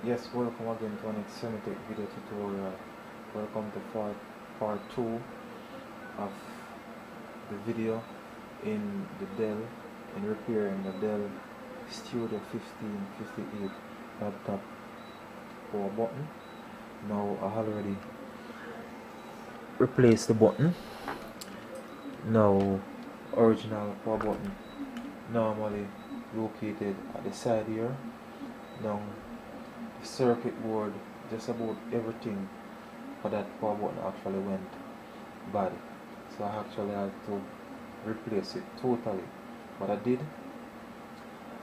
Yes, welcome again to our next Semitech video tutorial. Welcome to part 2 of the video in the Dell, in repairing the Dell Studio 1558 laptop power button. Now I already replaced the button. Now original power button normally located at the side here. Now the circuit board, just about everything for that power button actually went bad, so I actually had to replace it totally. What I did,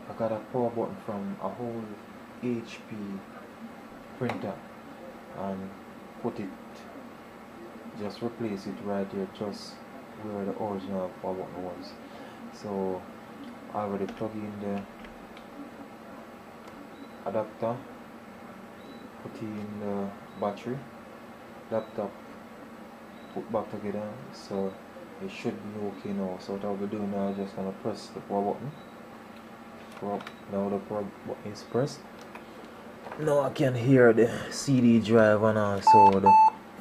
I got a power button from a whole HP printer and put it, just replace it right there, just where the original power button was. So I already plug in the adapter, put in the battery, laptop put back together, so it should be okay now. So what I'll be doing now is just gonna press the power button. Now the power button is pressed. Now I can hear the CD drive and also the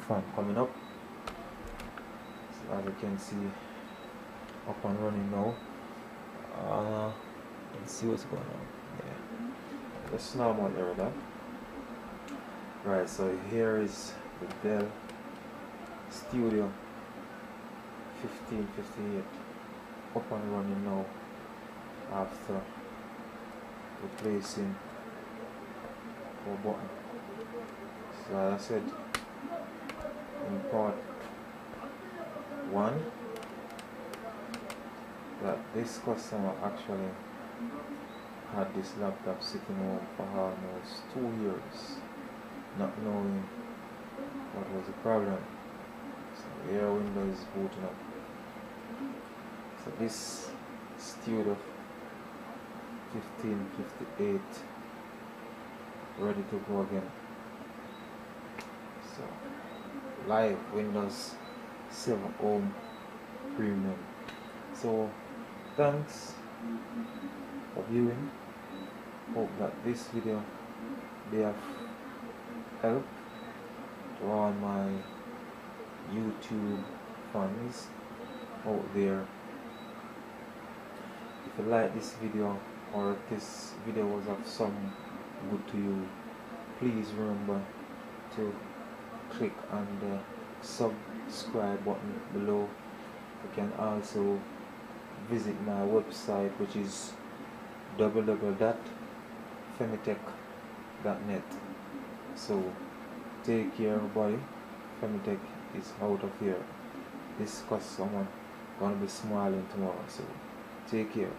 fan coming up. So as you can see, up and running now. Let's see what's going on. Yeah, that's normal error that. Right, so here is the Dell Studio 1558 up and running now after replacing power button. So as I said in part 1, that this customer actually had this laptop sitting home for almost 2 years, not knowing what was the problem. So here Windows is booting up. So this Studio 1558 ready to go again. So live Windows 7 Home Premium. So thanks for viewing. Hope that this video may have helped to all my YouTube fans out there. If you like this video, or if this video was of some good to you, please remember to click on the subscribe button below. You can also visit my website, which is www.femitech.net. So take care everybody. Femitech is out of here. This customer gonna be smiling tomorrow, so take care.